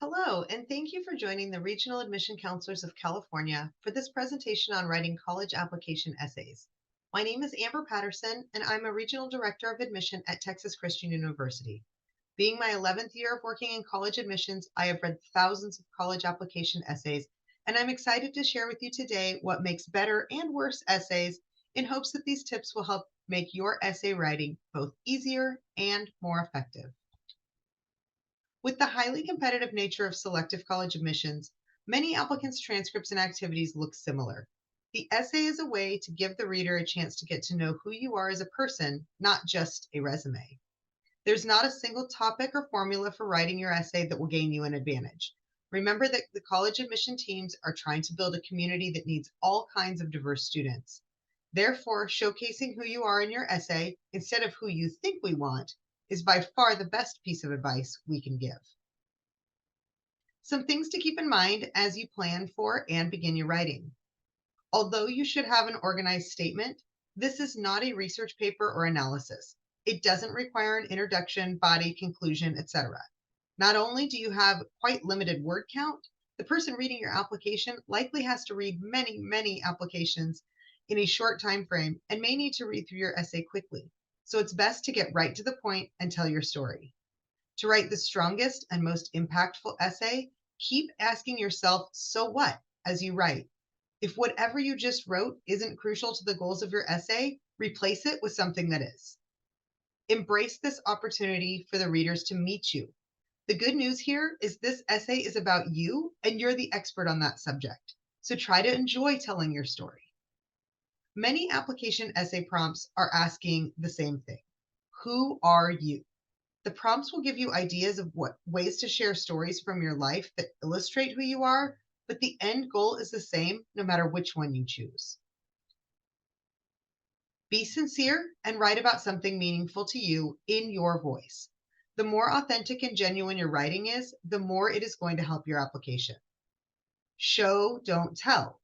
Hello, and thank you for joining the Regional Admission Counselors of California for this presentation on writing college application essays. My name is Amber Patterson, and I'm a Regional Director of Admission at Texas Christian University. Being my 11th year of working in college admissions, I have read thousands of college application essays, and I'm excited to share with you today what makes better and worse essays in hopes that these tips will help make your essay writing both easier and more effective. With the highly competitive nature of selective college admissions, many applicants' transcripts and activities look similar. The essay is a way to give the reader a chance to get to know who you are as a person, not just a resume. There's not a single topic or formula for writing your essay that will gain you an advantage. Remember that the college admission teams are trying to build a community that needs all kinds of diverse students. Therefore, showcasing who you are in your essay instead of who you think we want is by far the best piece of advice we can give. Some things to keep in mind as you plan for and begin your writing. Although you should have an organized statement, this is not a research paper or analysis. It doesn't require an introduction, body, conclusion, etc. Not only do you have quite limited word count, the person reading your application likely has to read many applications in a short time frame and may need to read through your essay quickly. So it's best to get right to the point and tell your story. To write the strongest and most impactful essay, keep asking yourself, so what, as you write. If whatever you just wrote isn't crucial to the goals of your essay, replace it with something that is. Embrace this opportunity for the readers to meet you. The good news here is this essay is about you and you're the expert on that subject. So try to enjoy telling your story. Many application essay prompts are asking the same thing. Who are you? The prompts will give you ideas of what ways to share stories from your life that illustrate who you are, but the end goal is the same no matter which one you choose. Be sincere and write about something meaningful to you in your voice. The more authentic and genuine your writing is, the more it is going to help your application. Show, don't tell.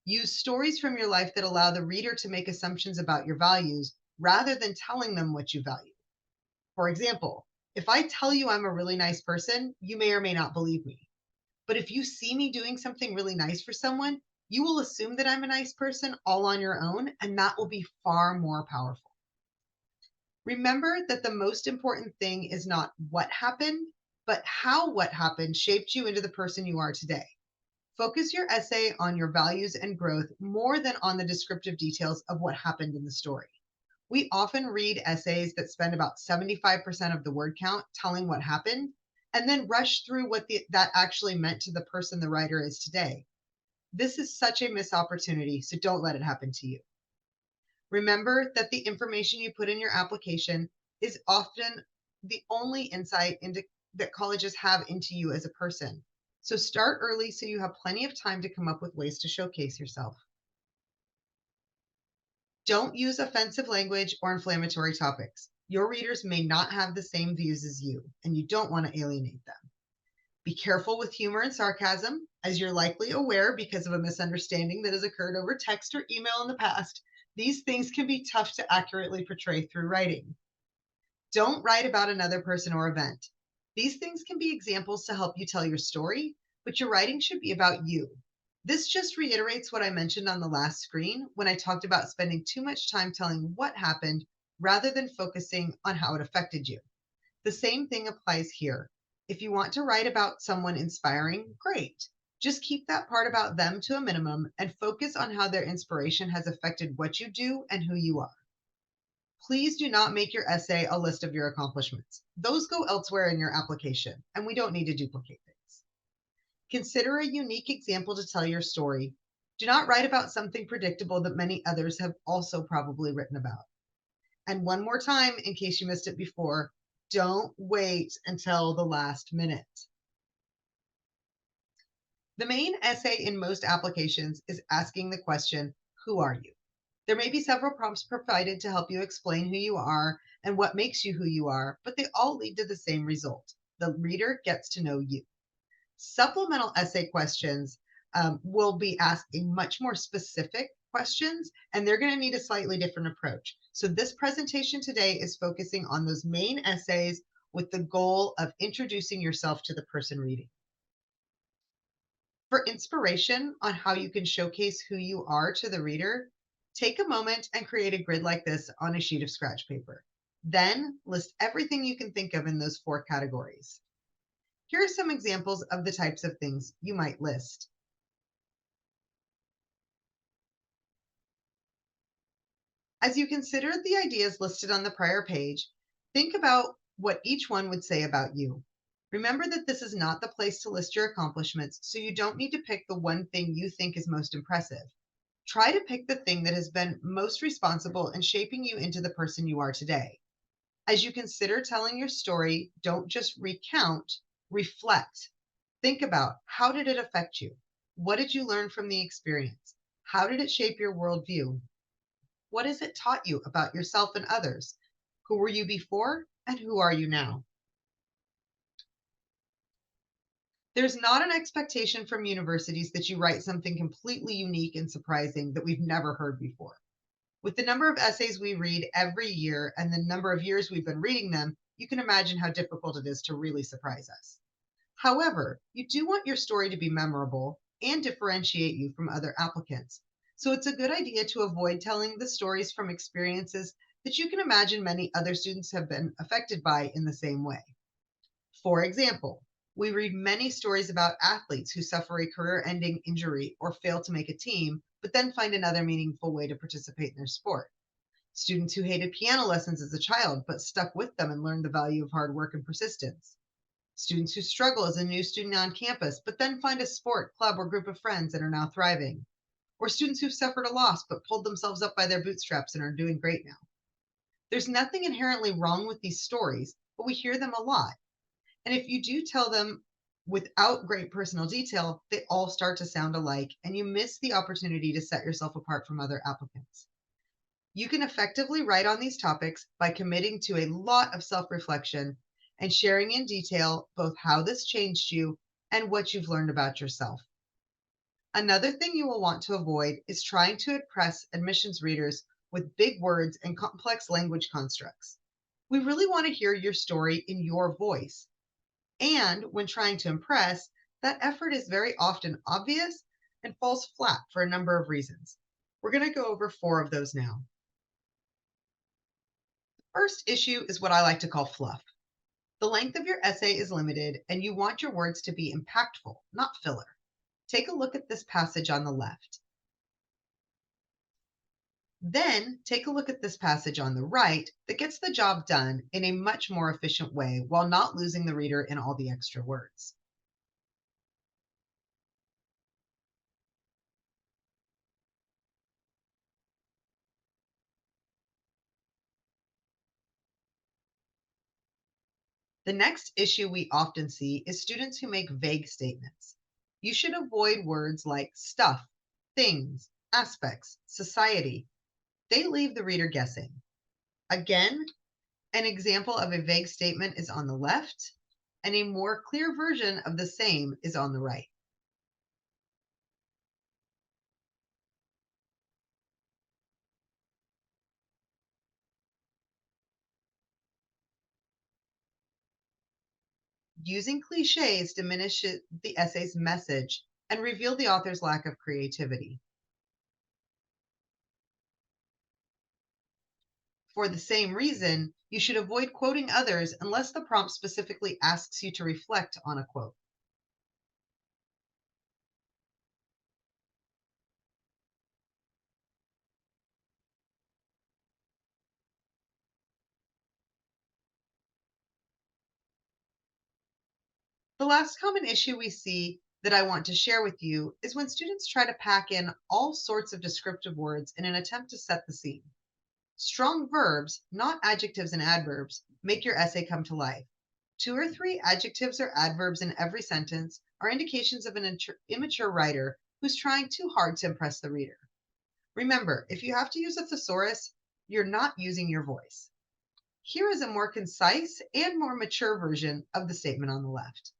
Use stories from your life that allow the reader to make assumptions about your values rather than telling them what you value. For example, if I tell you I'm a really nice person, you may or may not believe me. But if you see me doing something really nice for someone, you will assume that I'm a nice person all on your own, and that will be far more powerful. Remember that the most important thing is not what happened, but how what happened shaped you into the person you are today. Focus your essay on your values and growth more than on the descriptive details of what happened in the story. We often read essays that spend about 75% of the word count telling what happened and then rush through what that actually meant to the person the writer is today. This is such a missed opportunity, so don't let it happen to you. Remember that the information you put in your application is often the only insight into that colleges have into you as a person. So start early so you have plenty of time to come up with ways to showcase yourself. Don't use offensive language or inflammatory topics. Your readers may not have the same views as you, and you don't want to alienate them. Be careful with humor and sarcasm, as you're likely aware because of a misunderstanding that has occurred over text or email in the past. These things can be tough to accurately portray through writing. Don't write about another person or event. These things can be examples to help you tell your story, but your writing should be about you. This just reiterates what I mentioned on the last screen when I talked about spending too much time telling what happened rather than focusing on how it affected you. The same thing applies here. If you want to write about someone inspiring, great. Just keep that part about them to a minimum and focus on how their inspiration has affected what you do and who you are. Please do not make your essay a list of your accomplishments. Those go elsewhere in your application, and we don't need to duplicate things. Consider a unique example to tell your story. Do not write about something predictable that many others have also probably written about. And one more time, in case you missed it before, don't wait until the last minute. The main essay in most applications is asking the question, who are you? There may be several prompts provided to help you explain who you are and what makes you who you are, but they all lead to the same result. The reader gets to know you. Supplemental essay questions will be asking much more specific questions, and they're going to need a slightly different approach. So this presentation today is focusing on those main essays with the goal of introducing yourself to the person reading. For inspiration on how you can showcase who you are to the reader, take a moment and create a grid like this on a sheet of scratch paper. Then list everything you can think of in those four categories. Here are some examples of the types of things you might list. As you consider the ideas listed on the prior page, think about what each one would say about you. Remember that this is not the place to list your accomplishments, so you don't need to pick the one thing you think is most impressive. Try to pick the thing that has been most responsible in shaping you into the person you are today. As you consider telling your story, don't just recount, reflect. Think about, how did it affect you? What did you learn from the experience? How did it shape your worldview? What has it taught you about yourself and others? Who were you before and who are you now? There's not an expectation from universities that you write something completely unique and surprising that we've never heard before. With the number of essays we read every year and the number of years we've been reading them, you can imagine how difficult it is to really surprise us. However, you do want your story to be memorable and differentiate you from other applicants. So it's a good idea to avoid telling the stories from experiences that you can imagine many other students have been affected by in the same way. For example, we read many stories about athletes who suffer a career ending injury or fail to make a team, but then find another meaningful way to participate in their sport. Students who hated piano lessons as a child but stuck with them and learned the value of hard work and persistence. Students who struggle as a new student on campus but then find a sport, club, or group of friends and are now thriving. Or students who suffered a loss but pulled themselves up by their bootstraps and are doing great now. There's nothing inherently wrong with these stories, but we hear them a lot. And if you do tell them without great personal detail, they all start to sound alike, and you miss the opportunity to set yourself apart from other applicants. You can effectively write on these topics by committing to a lot of self reflection and sharing in detail both how this changed you and what you've learned about yourself. Another thing you will want to avoid is trying to impress admissions readers with big words and complex language constructs. We really want to hear your story in your voice. And when trying to impress, that effort is very often obvious and falls flat for a number of reasons. We're going to go over four of those now. First issue is what I like to call fluff. The length of your essay is limited, and you want your words to be impactful, not filler. Take a look at this passage on the left. Then take a look at this passage on the right that gets the job done in a much more efficient way while not losing the reader in all the extra words. The next issue we often see is students who make vague statements. You should avoid words like stuff, things, aspects, society. They leave the reader guessing. Again, an example of a vague statement is on the left, and a more clear version of the same is on the right. Using cliches diminishes the essay's message and reveal the author's lack of creativity. For the same reason, you should avoid quoting others unless the prompt specifically asks you to reflect on a quote. The last common issue we see that I want to share with you is when students try to pack in all sorts of descriptive words in an attempt to set the scene. Strong verbs, not adjectives and adverbs, make your essay come to life. Two or three adjectives or adverbs in every sentence are indications of an immature writer who's trying too hard to impress the reader. Remember, if you have to use a thesaurus, you're not using your voice. Here is a more concise and more mature version of the statement on the left.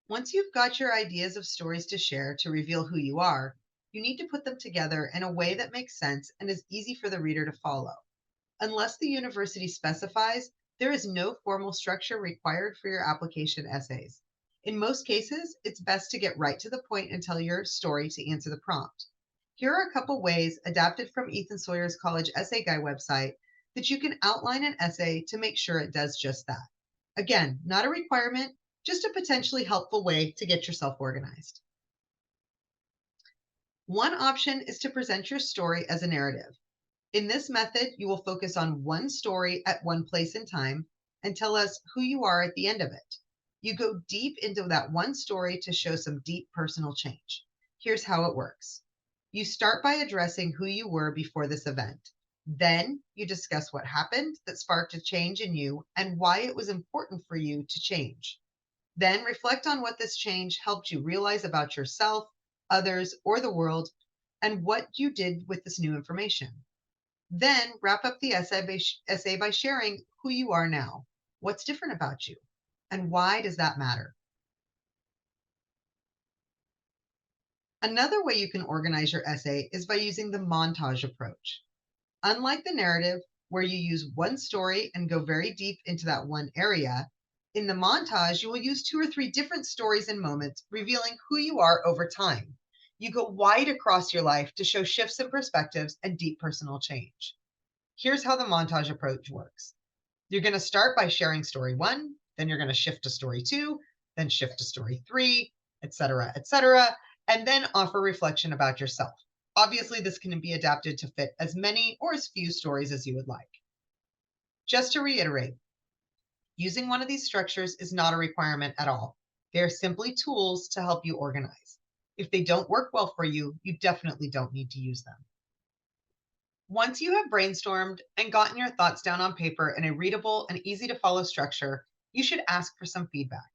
Once you've got your ideas of stories to share to reveal who you are, you need to put them together in a way that makes sense and is easy for the reader to follow. Unless the university specifies, there is no formal structure required for your application essays. In most cases, it's best to get right to the point and tell your story to answer the prompt. Here are a couple ways, adapted from Ethan Sawyer's College Essay Guide website, that you can outline an essay to make sure it does just that. Again, not a requirement, just a potentially helpful way to get yourself organized. One option is to present your story as a narrative. In this method, you will focus on one story at one place in time and tell us who you are at the end of it. You go deep into that one story to show some deep personal change. Here's how it works. You start by addressing who you were before this event. Then you discuss what happened that sparked a change in you and why it was important for you to change. Then reflect on what this change helped you realize about yourself, others, or the world, and what you did with this new information. Then wrap up the essay by sharing who you are now, what's different about you, and why does that matter. Another way you can organize your essay is by using the montage approach. Unlike the narrative, where you use one story and go very deep into that one area, in the montage, you will use two or three different stories and moments, revealing who you are over time. You go wide across your life to show shifts in perspectives and deep personal change. Here's how the montage approach works. You're going to start by sharing story one, then you're going to shift to story two, then shift to story three, etc., and then offer reflection about yourself. Obviously, this can be adapted to fit as many or as few stories as you would like. Just to reiterate, using one of these structures is not a requirement at all. They are simply tools to help you organize. If they don't work well for you, you definitely don't need to use them. Once you have brainstormed and gotten your thoughts down on paper in a readable and easy to follow structure, you should ask for some feedback.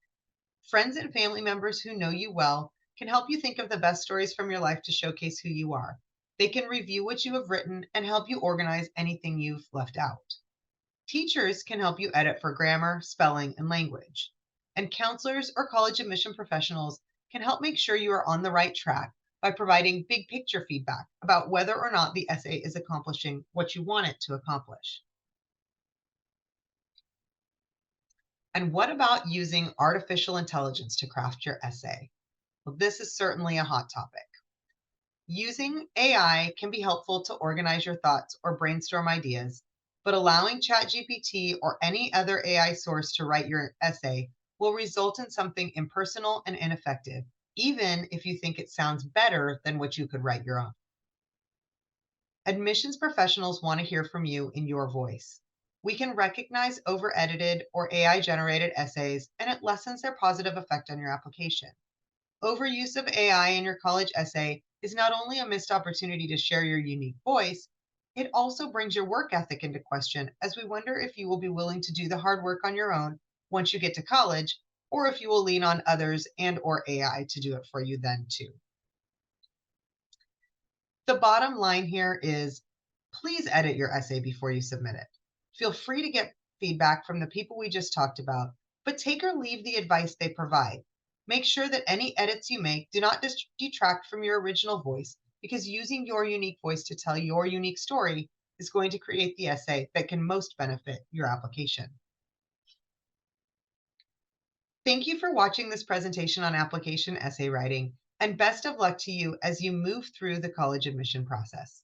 Friends and family members who know you well can help you think of the best stories from your life to showcase who you are. They can review what you have written and help you organize anything you've left out. Teachers can help you edit for grammar, spelling, and language. And counselors or college admission professionals can help make sure you are on the right track by providing big picture feedback about whether or not the essay is accomplishing what you want it to accomplish. And what about using artificial intelligence to craft your essay? Well, this is certainly a hot topic. Using AI can be helpful to organize your thoughts or brainstorm ideas, but allowing ChatGPT or any other AI source to write your essay will result in something impersonal and ineffective, even if you think it sounds better than what you could write your own. Admissions professionals want to hear from you in your voice. We can recognize over edited or AI generated essays, and it lessens their positive effect on your application. Overuse of AI in your college essay is not only a missed opportunity to share your unique voice, it also brings your work ethic into question, as we wonder if you will be willing to do the hard work on your own once you get to college, or if you will lean on others and or AI to do it for you then too. The bottom line here is, please edit your essay before you submit it. Feel free to get feedback from the people we just talked about, but take or leave the advice they provide. Make sure that any edits you make do not detract from your original voice, because using your unique voice to tell your unique story is going to create the essay that can most benefit your application. Thank you for watching this presentation on application essay writing, and best of luck to you as you move through the college admission process.